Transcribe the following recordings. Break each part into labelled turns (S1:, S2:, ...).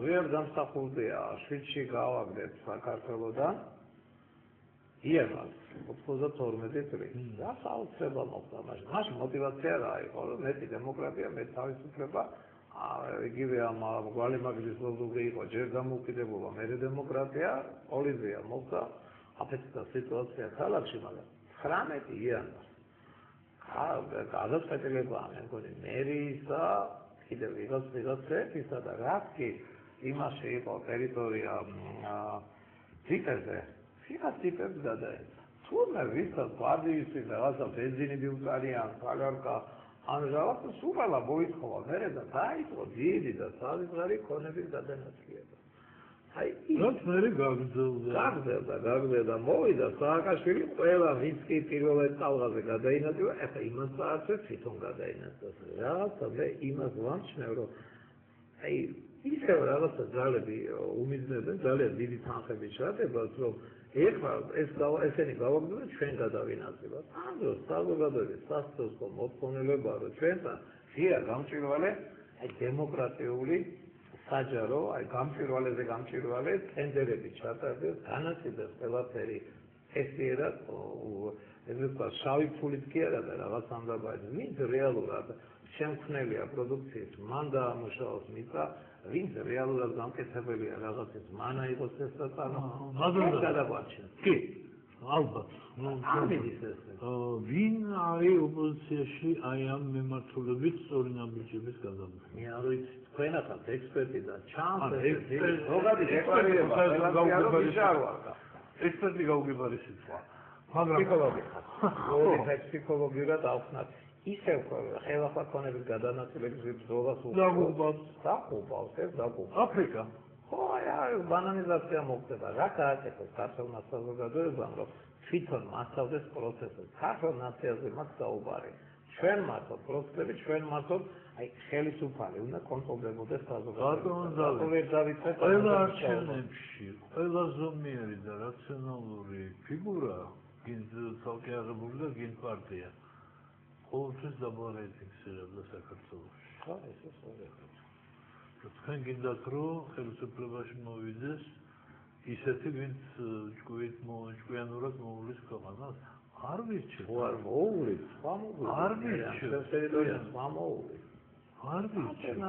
S1: ვერ დამსახურდია შვიდში გავაგდეთ საქართველოდან იემას 92 წლის და საოცრება მოხდა მაშინ მოტივაცია რა იყო რომ მეტი დემოკრატია მეტი თავისუფლება იგივე ამ გვალიმაგრის ლოზუნგი იყო ჯერ დამოუკიდებლობა მერე დემოკრატია პოლიცია მოხდა აფეთქდა სიტუაცია ქალაქში მაგრამ 19 იანვარს გადაწყვეტილებაა მე მგონი მერისა კიდევ ვიღაცებისა და რაც კი იმაში იყო ტერიტორია ციფერზე ვიღაც ციფერს გადაეცა თურმე ვისაც გვარდიისთვის რაღაცა ბენზინი მიუწარიან სალარკა ან რაღაცა სულ მოითხოვა მერე და დაიწყო დიდი და საზღარი ქონების გადანაცვლება აი
S2: რაც მერე გაგრძელდა
S1: მოვიდა სააკაშვილი ყველა ვინც კი პირველად წალღაზე გადაინაცვლა ეხა იმას საათზე თვითონ გადაინაცვლეს რაღაცა მე იმას ვამჩნევ რომ აი ისევ რაღაცა ძალები უმიზნებენ ძალიან დიდი თანხები ჩადებათ რომ ეხლა ესენი გავაგზავნოთ ჩვენ გადავინაცვლებთ ამ დროს საზოგადოების სასწავლო მოთხოვნილება რომ ჩვენთან ღია გამჭვირვალე აი დემოკრატიული საჯარო აი გამჭვირვალე ტენდერები ჩატარდეს განაწილდეს ყველაფერი ესიერად ესეა შავი ფულით კი არა და რაღაც ამდაბარი ვინც რეალურად შემქმნელია პროდუქციის მან დაამუშავოს მიწა ვინც რეალურად გამკეთებელია რაღაცის მან აიღოს ეს
S2: მაგრამ
S1: გადაგვაჩენს კი
S2: ალბათ ვინ არის ოპოზიციაში აი ამ მიმართულებით სწორი ნაბიჯების გადამხდა
S1: მე არ ვიცი თქვენახაც ექსპერტი და ჩანს
S2: ზოგადი დეკლარირება ექსპერტი გაუგებარი სიტყვა მაგრამ
S1: ფსიქოლოგიურად ავხსნათ ისევ ხელახლა ქონების გადანაცვლების ბრძოლას დაგუბავს
S2: აფრიკა
S1: ხო აი ბანანიზაცია მოხდება რა გააკეთოს ქართულმა საზოგადოებამ რომ თვითონ მასწავდეს პროცესს ქართულ ნაციაზე მათ საუბარი ჩვენ მართოთ პროცესები ჩვენ მართოთ აი ხელისუფალი უნდა კონტროლდებოდეს საზოგადოება
S2: ყველა არჩევნებში ყველა ზომიერი და რაციონალური ფიგურა გინ ცალკე აღებული და გინ პარტია ყოველთვის დაბალ რეიტინგს იღებდა საქართველოში.
S1: ხო, ესე სწორია.
S2: თქვენ გინდათ რომ ხელისუფლებაში მოვიდეს ისეთი ვინც ჭკვიანურად მოუვლის ქვეყანას? არ ვირჩევთ.
S1: არ მოუვლის,
S2: არ ვირჩევთ.
S1: ტერიტორიას მოუვლის.
S2: არ ვირჩევთ.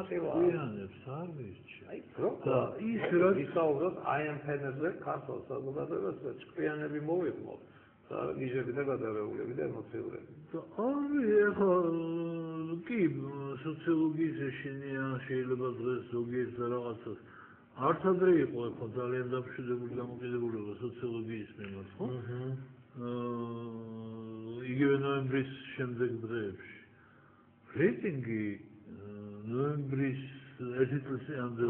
S2: არ ვირჩევთ.
S1: აი, და ის რაც ისაუბროთ აი ამ ფენებზე ქართულ საზოგადოებას ჭკვიანები მოვიღმოთ. გიჟები და გადაღებულები და ემოციურები.
S2: ეხლა კი სოციოლოგიის ეშინია შეიძლება დღეს ზოგიერთ რაღაცას არც ადრე იყო ეხლა ძალიან დამშვიდებული დამოკიდებულება სოციოლოგიის მიმართ, ხო? იგივე ნოემბრის შემდეგ დღეებში. რეიტინგი ნოემბრის ერთი წლისამდე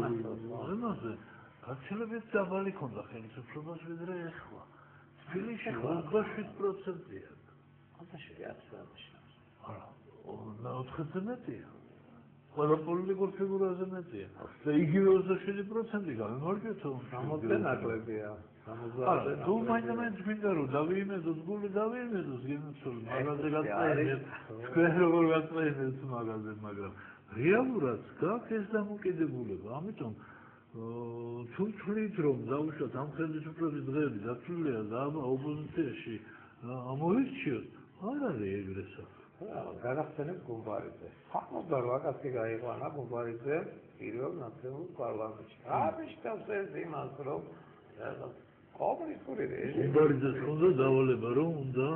S2: იმაზე გაცილებით დაბალი ქონდა ხელისუფლებას ვიდრე ეხლა. თბილისში 27%-ია.
S1: ათაში აცილებაში.
S2: არა, 4-ზე მეტია. ყველა პოლიტიკურ ფიგურაზე მეტია. და იგივე 27% გამიმარჯვეთო.
S1: 60-ზე ნაკლებია. 60-ზე.
S2: არა, თუ მაინც მინდა რომ დავიიმედოს, გული დავიიმედოს, გენაცვლი მაგაზე გაწეინეთ. თქვენ როგორ გაწეინეთ მაგაზე, მაგრამ რეალურად გაქვს ეს დამოკიდებულება. ამიტომ თუ თვლით რომ დავუშვათ ამ ხელისუფლების დღეები დაცულია და ამ ოპოზიციაში ამოვირჩიოთ, არ არის ეგრე საქმე.
S1: განახსენებს გუმბარიძე. 68 კაცი გაიყვანა გუმბარიძე პირველ ნაციონალურ პარლამენტში. აბიშტავს ეს იმას რომ კომუნისტური რეჟიმი
S2: გუმბარიძეს ჰქონდა დავალება რომ უნდა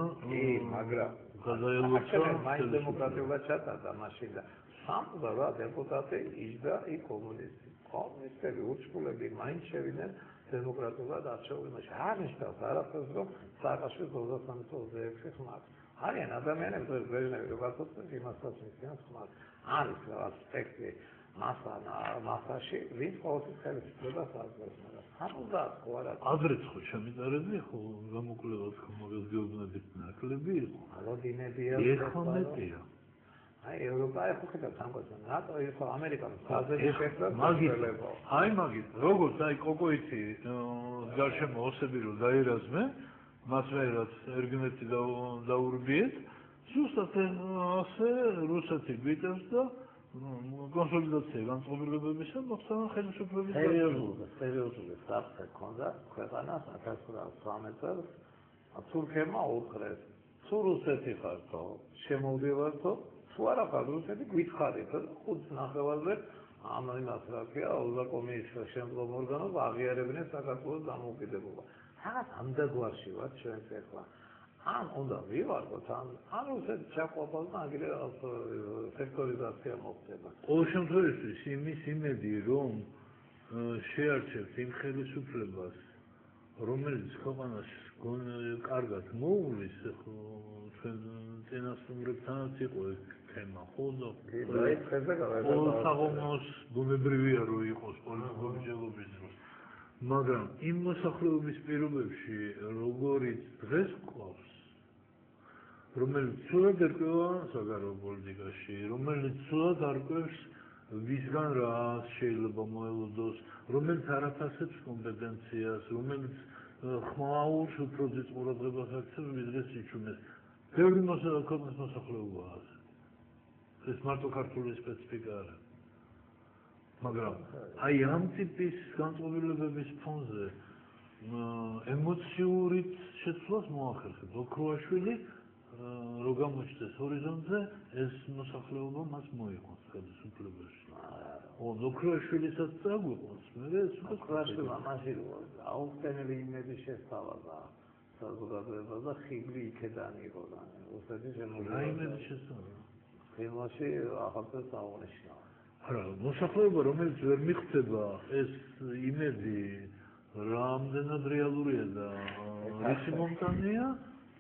S1: მაგრამ
S2: გადაელოცა
S1: მაინც დემოკრატიულად ჩატარდა მაშინ და 68 დეპუტატი იჯდა იქ კომუნისტი. კომუნისტები ურჩხულები მაინც შევიდნენ დემოკრატიულად არჩეულებში. არნიშნავს არაფერს რომ სააკაშვილის 23-26 ხმარს. არიან ადამიანები თუ ბეჟნევი რო გაწოდდეს იმასაც მისცემს ხმარს. არის რაღაც სპექტრი მასაში ვინც ყოველთვის ხელისუფლებას აძლევს მაგრამ 70 ხო არა
S2: ადრეც ხო შემიტარებდი ხო გამოკვლევას ხო მაგას გეუბნებით ნაკლები იყო
S1: ალოდინებია
S2: ეხლა მეტია
S1: აი ევროპა ეხლა ხდება სამყარო ნატო ეხლა ამერიკას საზრდოobject შეხვდა მაგისტრებო
S2: აი მაგის როგორც აი კოკოიცი გარშემო ოსები რო დაირაზმე მას ვერაც ერგნეთი დაურბიეთ ზუსტად ასე რუსეთი გვიტევს და კონსოლიდაცია განწყობილებებისა მოხდა ხელისუფლების
S1: სერიოზული საფრთხე ჰქონდა ქვეყანას 1913 წელს თურქებმა უთხრეს თუ რუსეთი ხართო შემოვდივართო თუ არა ხარ რუსეთი გითხარით 5.5-ზე ამ იმას რა ქვია ოლდაკომის შემდგომ ორგანოს აღიარებდნენ საქართველოს დამოუკიდებლობა რაღაც ამდაგვარში ვართ ჩვენც ახლა ან უნდა ვივარდოთ ან რუსეთი ჩაყვაპავს და აგრე რაღაც სექტორიზაცია მოხდება
S2: ყოველ შემთხვევაში იმის იმედი რომ შეარჩევთ იმ ხელისუფლებას რომელიც ქვეყანას კარგად მოუვლის ჩვენ წინასწარმეტანაც იყო ეს თემა ხოლმე საღამოს ბუნებრივია რომ იყოს პოლიტიკური ჯგუფის დროს მაგრამ იმ მოსახლეობის პირობებში როგორიც დღეს ყავს რომელიც ცუდად ერკვევა საგარეო პოლიტიკაში რომელიც ცუდად არკვევს ვისგან რა შეიძლება მოელოდოს რომელიც არ აფასებს კომპეტენციას რომელიც ხმაურს უფრო დიდ ყურადღებას აქცევს ვიდრე სიჩუმეს ბევრი ქვეყნის მოსახლეობაა ეს მარტო ქართული სპეციფიკა არა მაგრამ აი ამ ტიპის განწყობილებების ფონზე ემოციური შეცვლას მოახერხებს ოქროაშვილი რო გამოჩნდეს ჰორიზონტზე ეს მოსახლეობა მას მოიყვანს ხელისუფლებაში ოქროაშვილისაც წაგვიყვანს მე ეს
S1: ოქროაშვილმა მასი აუხსენელი იმედი შესთავაზა საზოგადოებას და ხიბლი იქედან იყო და რუსეთის შემოგვიდა
S2: იმედი შესთავაზა
S1: ფილმში ახალწელს აღნიშნა
S2: არა მოსახლეობა რომელიც ვერ მიხვდება ეს იმედი რამდენად რეალურია და რისი მომტანია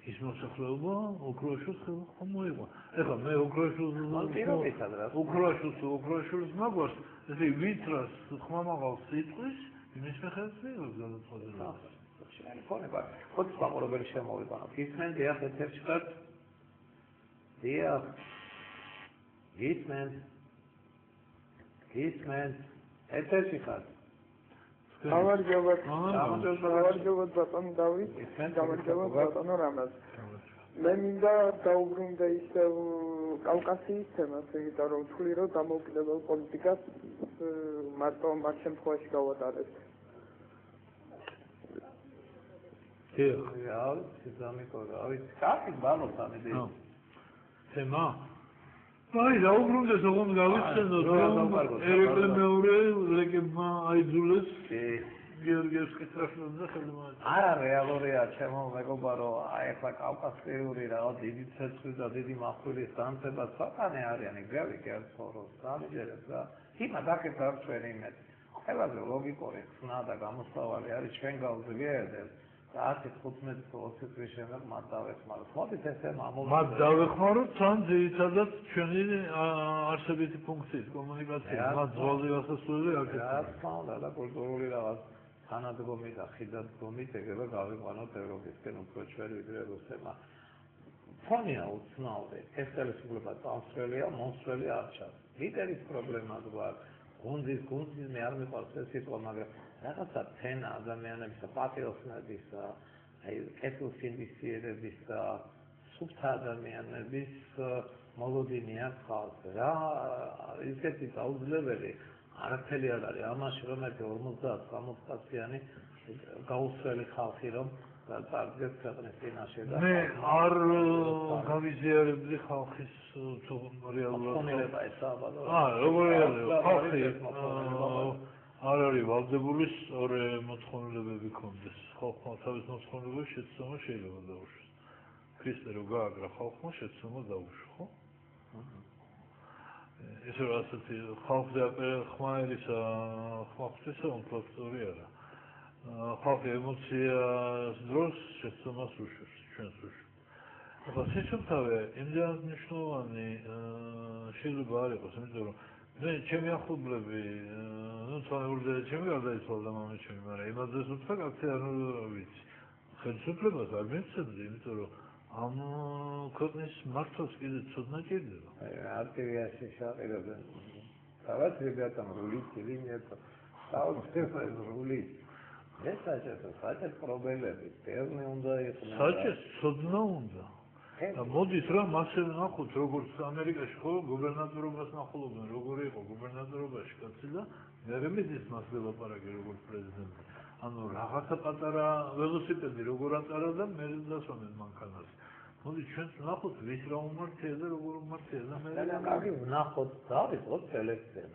S2: ის მოსახლეობა ოქროაშვილს ხომ მოიყვანს ეხლა მე ოქროაშვილს მაგვარს ესე ვიტრას ხმამაღალს სიტყვის იმის მიხედვით გადაწყვეტილება
S1: შენ ფონება ხოც გამორობელი შემოვიყვანოთ ისმენ დიახ ეთერში ხარ დიახ ისმენ ეთერში ხარ
S3: გამარჯობათ ბატონო დავით გამარჯობათ ბატონო რამაზ მე მინდა დაუბრუნდე ისევ კავკასიის თემას იმიტომ რომ ვთვლი რომ დამოუკიდებელ პოლიტიკას მარტო მათ შემთხვევაში გავატარებთ
S2: თემა აი დაუბრუნდეს ოღონდ გავიხსენოთ რომ ერეკლე მეორე ლეკებმა აიძულეს გიორგიევსკის რაშნაძე ხელმოაწესა
S1: არა რეალურია ჩემო მეგობარო აი ახლა კავკასიური რაღაც დიდი ცეცხლის და დიდი მახვილის დამცება საკანე არიანი გავიქე არ ცხოვრობს სამჯერად რა იმა დაკეთა არ ჩვენი იმედი ყველაზე ლოგიკური ხსნა და გამოსავალი არის ჩვენ გავზრდიადებს 10-15 წლის შემდეგ მათ დავეხმაროთ. მოდით ესე
S2: მათ დავეხმაროთ თან ძირითადად ჩვენი არსებითი ფუნქციის კომუნიკაცია. მათ ძვალზე გასასვლელი აქეთ.
S1: რა თქმა უნდა და კულტურული რაღაც თანადგომი და ხიდადგომით ეგრევე გავიყვანოთ ევროპისკენ უფრო ჩვენი ვიდრე რუსებმა. ფონია უცნაური. ეს ხელისუფლება წამსვლელია, მომსვლელი არ ჩანს. ლიდერის პრობლემას გვაქვს. გუნდის მე არ მიყვარს ეს სიტყვა, მაგრამ რაღაცა თენა ადამიანების და პატრიოტების აი კეთილსინდისიერების და სუფთა ადამიანების მოლოდინი აქვს ხალხზე რა ისეთი დაუძლებელი არაფერი არ არის ამაში რომ ერთი 50-60 კაციანი გაუსველი ხალხი რომ წარდგეს ქვეყნის წინაშე და
S2: მე არ გავიზიარებდი ხალხის
S1: რეალურად ესაბადო
S2: როგორი ხალხი არ არის ვალდებული სწორი მოთხოვნილებები კონდეს ხალხმა თავის მოთხოვნილებას შეცდომა შეიძლება დაუშვეს ქრისტე რო გააგრა ხალხმა შეცდომა დაუშვა ხო ეს რა ასეთი ხალხზე ხმაერისა ხალხისა უმფლობსტური არა ხალხი ემოციას დროს შეცდომას უშვებს ჩვენს უშვებს ახლა სიჩუმთავე იმდენად მნიშვნელოვანი შეიძლება არ იყოს იმიტომ რომ მე ჩემი ახლობლები ну ცალკეულ ჩემი გარდაიცვალა მამის ჩემი მაგრამ იმაზე სულთა კაცი არ ვიცი ხელისუფლებას არ მიცემდი იმიტომ რომ ამ ქვეყნის მართვას კიდე ცოდნა ჭირდება
S1: არტილერიაში შაყირებენ თავად რებიატამ რული ნეტო საოცრად რული ეს საჭირო პრობლემები პერნე უნდა იყოს
S2: საჭირო ცოდნა უნდა მოდით რა მასე ნახოთ როგორც ამერიკაში ხო გუბერნატორობას ნახულობენ როგორი იყო გუბერნატორობაში კაცი და მე მეძის მას ველაპარაკე როგორც პრეზიდენტი ანუ რაღაცა პატარა ველოსიპედი როგორ ატარა და მე დასვამენ მანქანას მოდი ჩვენ ნახოთ ვის რა უმართია და როგორ უმართია და მე
S1: კარგი ვნახოთ დავიწყოთ სელექცია